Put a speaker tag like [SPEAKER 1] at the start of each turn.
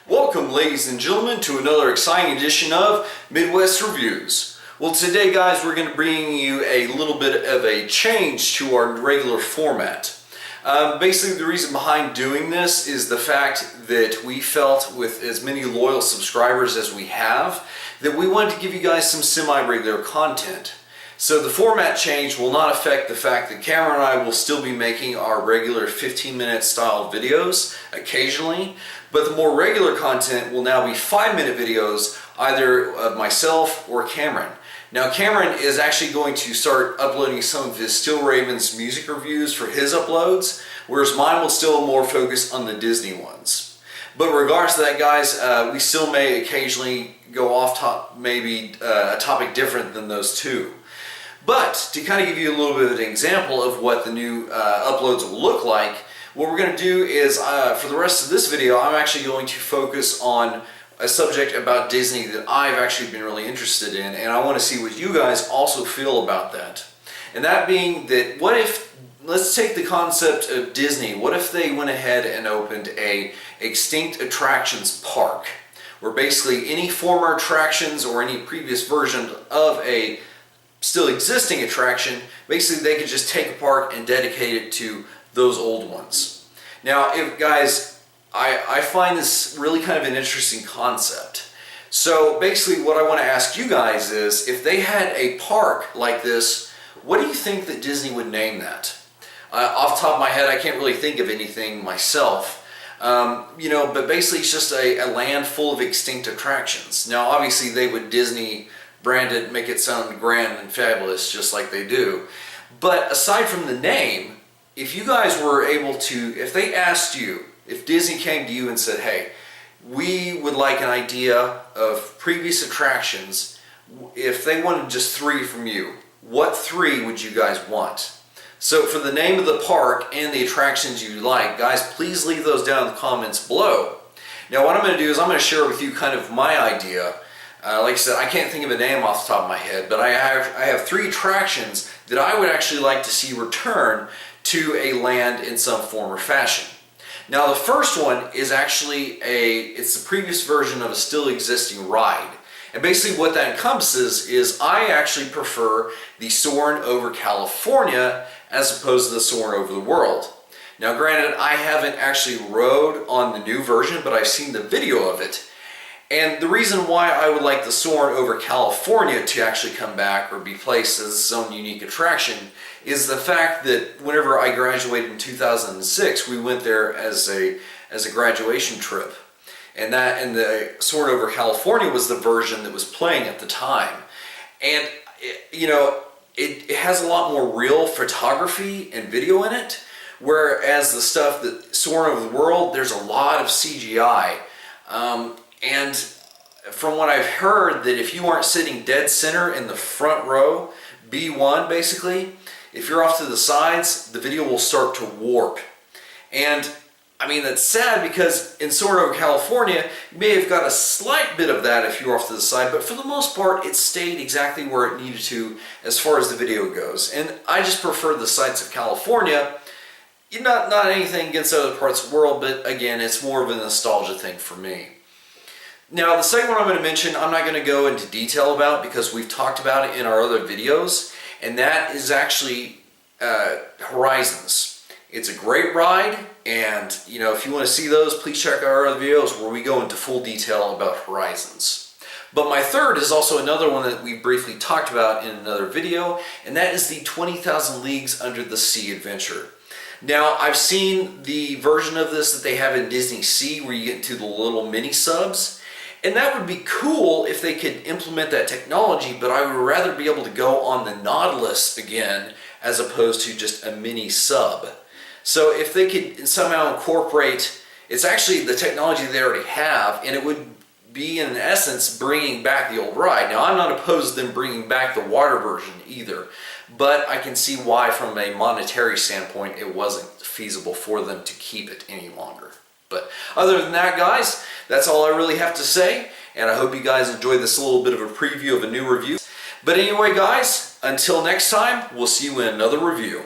[SPEAKER 1] Welcome, ladies and gentlemen, to another exciting edition of Midwest Reviews. Well, today, guys, we're going to bring you a little bit of a change to our regular format. Basically, the reason behind doing this is the fact that we felt, with as many loyal subscribers as we have, that we wanted to give you guys some semi-regular content. So the format change will not affect the fact that Cameron and I will still be making our regular 15-minute style videos occasionally, but the more regular content will now be 5-minute videos, either of myself or Cameron. Now, Cameron is actually going to start uploading some of his Steel Ravens music reviews for his uploads, whereas mine will still more focus on the Disney ones. But in regards to that, guys, we still may occasionally go off top, maybe a topic different than those two. But to kind of give you a little bit of an example of what the new uploads will look like, what we're going to do is, for the rest of this video, I'm actually going to focus on a subject about Disney that I've actually been really interested in, and I want to see what you guys also feel about that. And that being that, what if, let's take the concept of Disney, what if they went ahead and opened a extinct attractions park, where basically any former attractions or any previous version of a still existing attraction, basically they could just take a park and dedicate it to those old ones. Now, guys, I find this really kind of an interesting concept. So basically what I want to ask you guys is, if they had a park like this, what do you think that Disney would name that? Off the top of my head, I can't really think of anything myself. But basically it's just a land full of extinct attractions. Now, obviously they would Disney brand it, make it sound grand and fabulous, just like they do. But aside from the name, if you guys were able to, if they asked you, if Disney came to you and said, hey, we would like an idea of previous attractions, if they wanted just 3 from you, what 3 would you guys want? So for the name of the park and the attractions you like, guys, please leave those down in the comments below. Now what I'm going to do is I'm going to share with you kind of my idea. Like I said, I can't think of a name off the top of my head, but I have 3 attractions that I would actually like to see return to a land in some form or fashion. Now, the first one is actually it's the previous version of a still existing ride. And basically what that encompasses is, I actually prefer the Soarin' Over California as opposed to the Soarin' Over the World. Now, granted, I haven't actually rode on the new version, but I've seen the video of it. And the reason why I would like the Soarin' Over California to actually come back or be placed as its own unique attraction is the fact that whenever I graduated in 2006, we went there as a graduation trip. And the Soarin' Over California was the version that was playing at the time. And it has a lot more real photography and video in it, whereas the stuff that Soarin' Over the World, there's a lot of CGI. And from what I've heard, that if you aren't sitting dead center in the front row, B1 basically, if you're off to the sides, the video will start to warp. And I mean, that's sad, because in Soarin' Over California, you may have got a slight bit of that if you're off to the side, but for the most part, it stayed exactly where it needed to as far as the video goes. And I just prefer the sights of California. Not anything against other parts of the world, but again, it's more of a nostalgia thing for me. Now, the second one I'm going to mention, I'm not going to go into detail about because we've talked about it in our other videos, and that is actually Horizons. It's a great ride, and if you want to see those, please check out our other videos where we go into full detail about Horizons. But my third is also another one that we briefly talked about in another video, and that is the 20,000 Leagues Under the Sea adventure. Now, I've seen the version of this that they have in Disney Sea where you get into the little mini subs. And that would be cool if they could implement that technology, but I would rather be able to go on the Nautilus again as opposed to just a mini sub. So if they could somehow incorporate, it's actually the technology they already have, and it would be in essence bringing back the old ride. Now, I'm not opposed to them bringing back the water version either, but I can see why from a monetary standpoint it wasn't feasible for them to keep it any longer. But other than that, guys, that's all I really have to say, and I hope you guys enjoyed this little bit of a preview of a new review. But anyway, guys, until next time, we'll see you in another review.